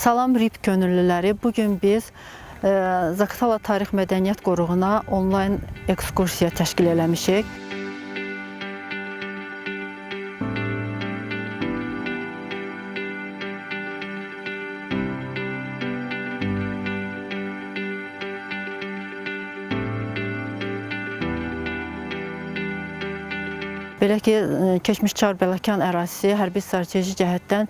Salam RIP könüllüləri, bugün biz Zaqatala Tarix Mədəniyyət Qoruğuna onlayn ekskursiya təşkil eləmişik. Belə ki, keçmiş Çar-Bələkan ərazisi hərbi strateji cəhətdən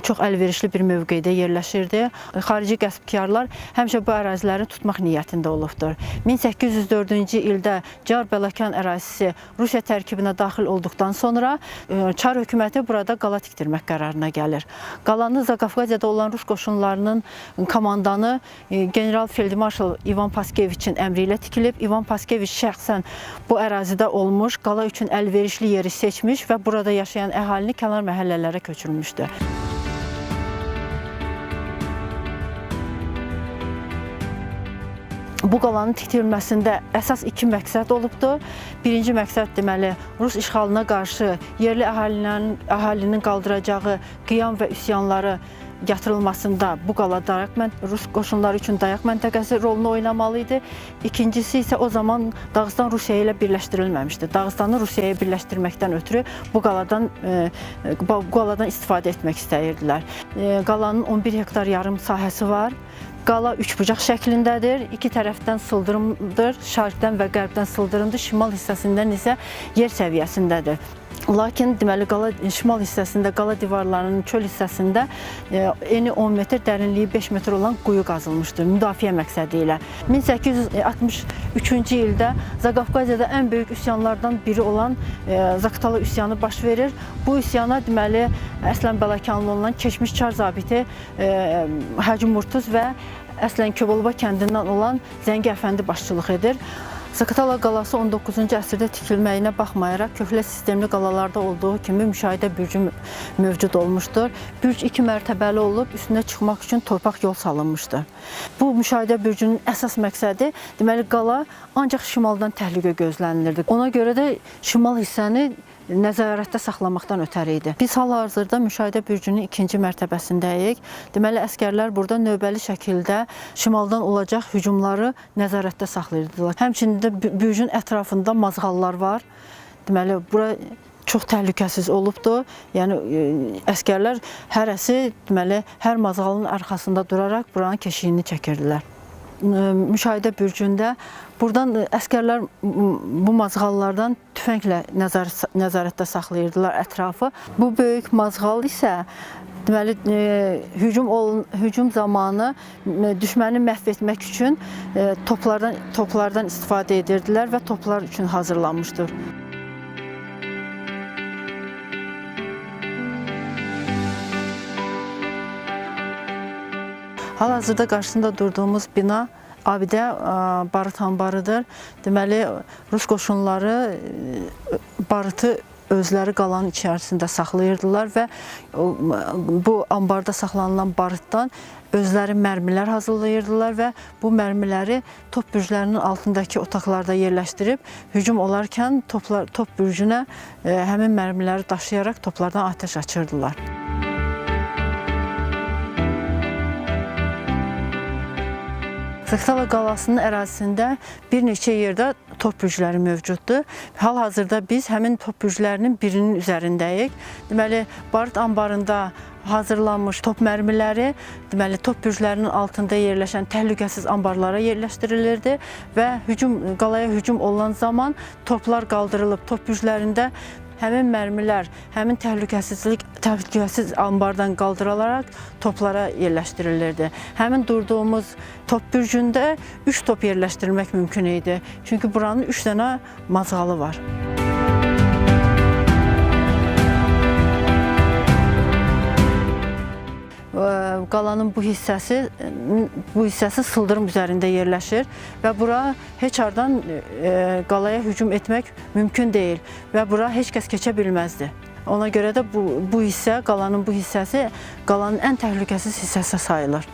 çox əlverişli bir mövqedə yerləşirdi. Xarici qəsbkarlar həmişə bu əraziləri tutmaq niyyətində olubdur. 1804-cü ildə Çar-Bələkan ərazisi Rusiya tərkibinə daxil olduqdan sonra Çar hökuməti burada qala tikdirmək qərarına gəlir. Qalanı Zaqafqaziyada olan Rus qoşunlarının komandanı general feldmarşal İvan Paskeviçin əmri ilə tikilib. İvan Paskeviç şəxsən bu ərazidə olmuş, qala üçün əlverişli yeri seçmiş və burada yaşayan əhalini kənar məhəllələrə köçürmüşdü. Bu qalanın tikilməsində əsas iki məqsəd olubdur. Birinci məqsəd deməli Rus işğalına qarşı yerli əhalinin qaldıracağı qiyam və üsyanları yatırılmasında bu qala Rus qoşunları üçün dayaq məntəqəsi rolunu oynamalı idi. İkincisi isə o zaman Dağıstan Rusiya ilə birləşdirilməmişdi. Dağıstanı Rusiyaya birləşdirməkdən ötürü bu qaladan istifadə etmək istəyirdilər. Qalanın 11 hektar yarım sahəsi var. Qala üçbucaq şəklindədir. İki tərəfdən sıldırımdır. Şərqdən və qərbdən sıldırımdır. Şimal hissəsindən isə yer səviyyəsindədir. Lakin deməli qala şimal hissəsində, qala divarlarının çöl hissəsində eni 10 metr, dərinliyi 5 metr olan quyu qazılmışdır müdafiə məqsədi ilə. 1863-cü ildə Zaqafqaziyada ən böyük üsyanlardan biri olan Zaqatala üsyanı baş verir. Bu üsyana deməli əslən Bələkanlı olan keçmiş Çar zabiti Hacı Murtuz və əslən Köbəlova kəndindən olan Zəngi Əfəndi başçılıq edir. Zaqatala qalası 19-cu əsrdə tikilməyinə baxmayaraq köhnə sistemli qalalarda olduğu kimi müşahidə bürcü mövcud olmuşdur. Bürc 2 mərtəbəli olub, üstünə çıxmaq üçün torpaq yol salınmışdır. Bu müşahidə bürcünün əsas məqsədi deməli qala ancaq şimaldan təhlükə gözlənilirdi. Ona görə də şimal hissəni nəzarətdə saxlamaqdan ötəri idi. Biz hal-hazırda müşahidə bürcünün 2-ci mərtəbəsindəyik. Deməli, əskərlər burada növbəli şəkildə şimaldan olacaq hücumları nəzarətdə saxlayırdılar. Həmçinin də bürcün ətrafında mazğallar var. Deməli, bura çox təhlükəsiz olubdur. Yəni, əskərlər hərəsi deməli, hər mazğalın arxasında duraraq buranın keşiyini çəkirdilər. Müşahidə bürcündə buradan əskərlər bu mazğallardan tüfənglə nəzarətdə saxlayırdılar ətrafı. Bu böyük mazğal isə deməli hücum zamanı düşməni məhv etmək üçün toplardan istifadə edirdilər və toplar üçün hazırlanmışdır. Hal-hazırda qarşısında durduğumuz bina abidə barıt anbarıdır. Deməli, Rus qoşunları barıtı özləri qalanın içərisində saxlayırdılar və bu ambarda saxlanılan barıtdan özləri mərmilər hazırlayırdılar və bu mərmiləri top bürclərinin altındakı otaqlarda yerləşdirib hücum olarkən top bürcünə həmin mərmiləri daşıyaraq toplardan atəş açırdılar. Zaqatala qalasının ərazisində bir neçə yerdə top bürcləri mövcuddur. Hal-hazırda biz həmin top bürclərinin birinin üzərindəyik. Deməli, barıt anbarında hazırlanmış top mərmiləri deməli top bürclərinin altında yerləşən təhlükəsiz anbarlara yerləşdirilirdi və qalaya hücum olunan zaman toplar qaldırılıb top bürclərində həmin mərmilər, həmin təhlükəsiz anbardan qaldırılaraq toplara yerləşdirilirdi. Həmin durduğumuz top bürcündə 3 top yerləşdirmək mümkün idi. Çünki buranın 3 dənə mazğalı var. Qalanın bu hissəsi sıldırım üzərində yerləşir və bura heç hardan qalaya hücum etmək mümkün deyil və bura heç kəs keçə bilməzdi. Ona görə də qalanın bu hissəsi qalanın ən təhlükəsiz hissəsi sayılır.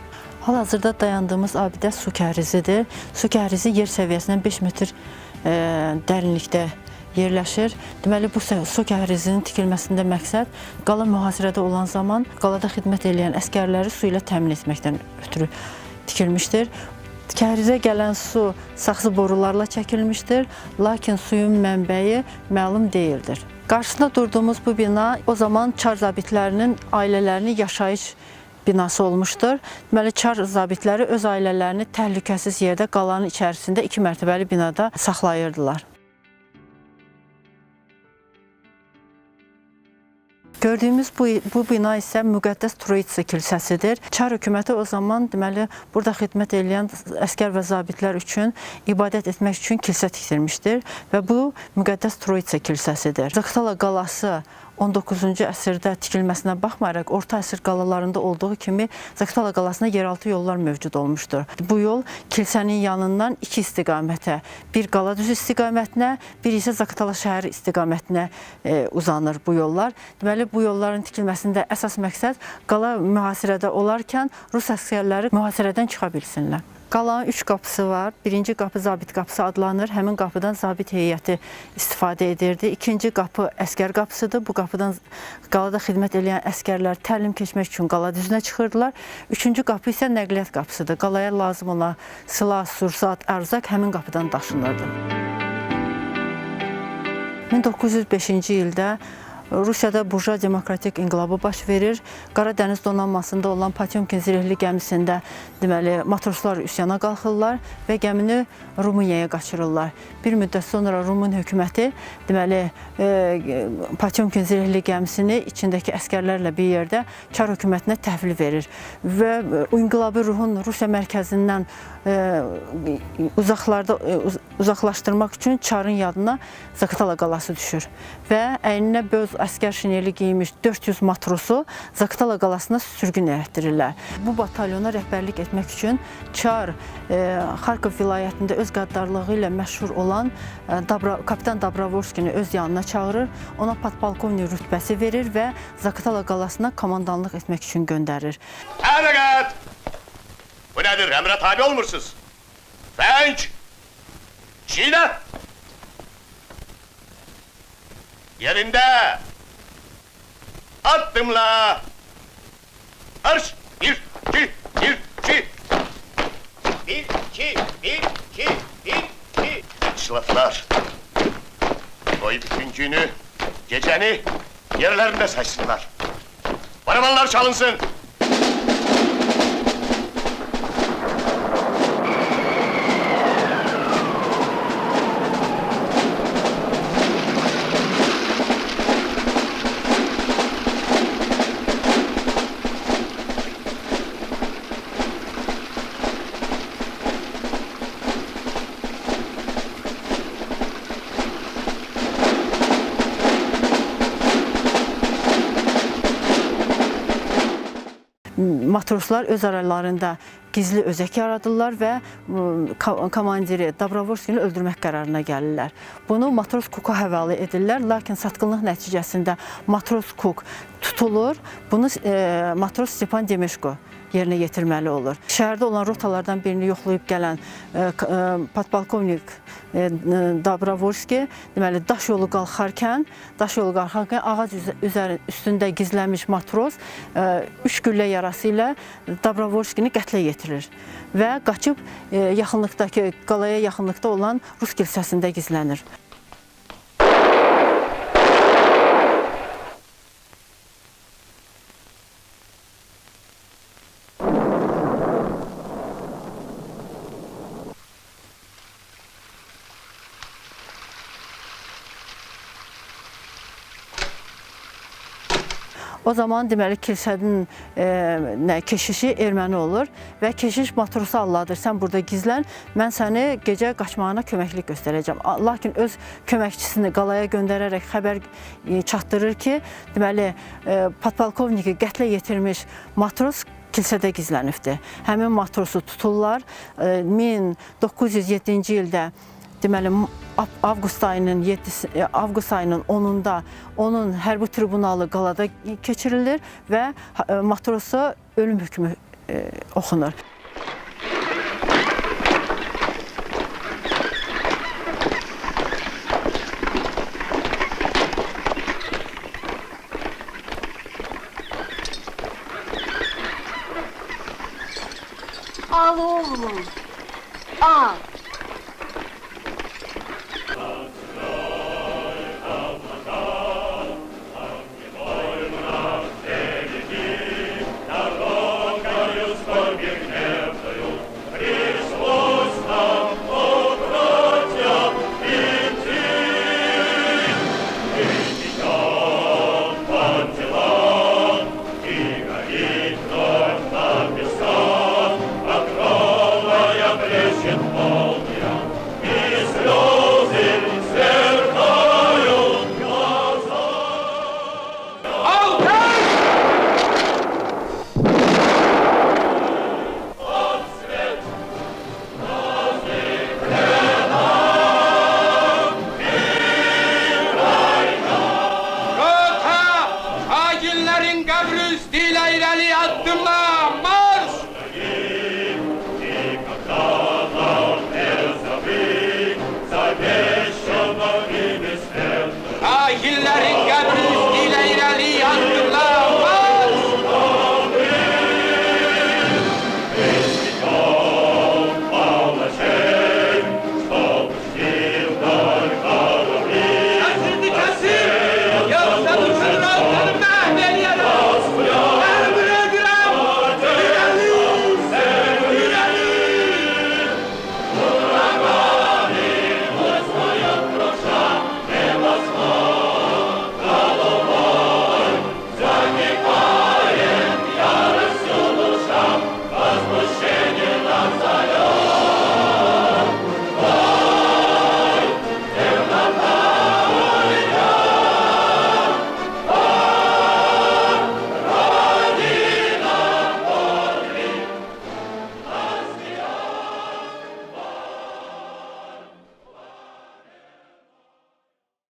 Hal-hazırda dayandığımız abidə su kəhrizidir. Su kəhrizi yer səviyyəsindən 5 metr dərinlikdə yerləşir. Deməli, bu su kəhrизinin tikilməsində məqsəd qala mühasirədə olan zaman qalada xidmət edən əsgərləri su ilə təmin etməkdən ötürü tikilmişdir. Kəhrizə gələn su saxsı borularla çəkilmişdir, lakin suyun mənbəyi məlum deyildir. Qarşısında durduğumuz bu bina o zaman çar zabitlərinin ailələrinin yaşayış binası olmuşdur. Deməli, çar zabitləri öz ailələrini təhlükəsiz yerdə qalanın içərisində 2 mərtəbəli binada saxlayırdılar. Gördüyümüz bu bina isə Müqəddəs Troitsa kilsəsidir. Çar hökuməti o zaman deməli burada xidmət edən əsgər və zabitlər üçün ibadət etmək üçün kilsə tikdirmişdir və bu Müqəddəs Troitsa kilsəsidir. Zaqatala qalası 19-cu əsrdə tikilməsinə baxmayaraq orta əsr qalalarında olduğu kimi Zaqatala qalasında yeraltı yollar mövcud olmuşdur. Bu yol kilsənin yanından 2 istiqamətə, bir Qaladüz istiqamətinə, bir isə Zaqatala şəhəri istiqamətinə uzanır bu yollar. Deməli, bu yolların tikilməsində əsas məqsəd qala mühasirədə olarkən Rus əsgərləri mühasirədən çıxa bilsinlər. Qalanın 3 qapısı var. Birinci qapı zabit qapısı adlanır. Həmin qapıdan zabit heyəti istifadə edirdi. İkinci qapı əsgər qapısıdır. Bu qapıdan qalada xidmət edən əsgərlər təlim keçmək üçün qala düzünə çıxırdılar. Üçüncü qapı isə nəqliyyat qapısıdır. Qalaya lazım olan silah, sursat, ərzaq həmin qapıdan daşınırdı. 1905-ci ildə Rusiyada burjua demokratik inqilabı baş verir. Qara dəniz donanmasında olan Potyomkin zirehli gəmisində deməli matroslar üsyana qalxırlar və gəmini Rumuniyaya qaçırırlar. Bir müddət sonra Rumun hökuməti deməli Potyomkin zirehli gəmisini içindəki əsgərlərlə bir yerdə Çar hökumətinə təhvil verir və inqilabi ruhun Rusiya mərkəzindən uzaqlaşdırmaq üçün Çarın yadına Zaqatala qalası düşür və əyninə böz əskər şineli giymiş 400 matrosu Zaqatala qalasına sürgün etdirirlər. Bu batalyona rəhbərlik etmək üçün Çar Xarkov vilayətində öz qəddarlığı ilə məşhur olan kapitan Dobrovolskini öz yanına çağırır, ona podpolkovnik rütbəsi verir və Zaqatala qalasına komandanlıq etmək üçün göndərir. Hərəkət! Bu nədir? Əmrə tabi olmursuz? Fənc! Çiğnə! Yerində! Addımla! Marş! 1, 2, 1, 2! 1, 2, 1, 2, 1, 2! Şılaflar! Qoy bütün günü, gecəni yerlərində saysınlar. Barabanlar çalınsın! Matroslar öz aralarında gizli özək yaradırlar və komandiri Dobrovolskini öldürmək qərarına gəlirlər. Bunu matros Kuka həvalə edirlər, lakin satqınlıq nəticəsində matros Kuk tutulur. Bunu matros Stepan Demeşko yerinə yetirməli olur. Şəhərdə olan rotalardan birini yoxlayıb gələn podpolkovnik Dobrovolski deməli daş yolu qalxarkən ağac üstündə gizlənmiş matros 3 güllə yarası ilə Dobrovolskini qətlə yetirir və qaçıb qalaya yaxınlıqda olan Rus kilsəsində gizlənir. O zaman deməli kilsənin keşişi erməni olur və keşiş matrosu alladır. Sən burada gizlən, mən səni gecə qaçmağına köməklik göstərəcəm. Lakin öz köməkçisini qalaya göndərərək xəbər çatdırır ki, deməli podpolkovniki qətlə yetirmiş matros kilsədə gizlənibdir. Həmin matrosu tuturlar. 1907-ci ildə deməli avqust ayının 10-da onun hərbi tribunalı qalada keçirilir və matrosa ölüm hökmü oxunur. oğlum. Al.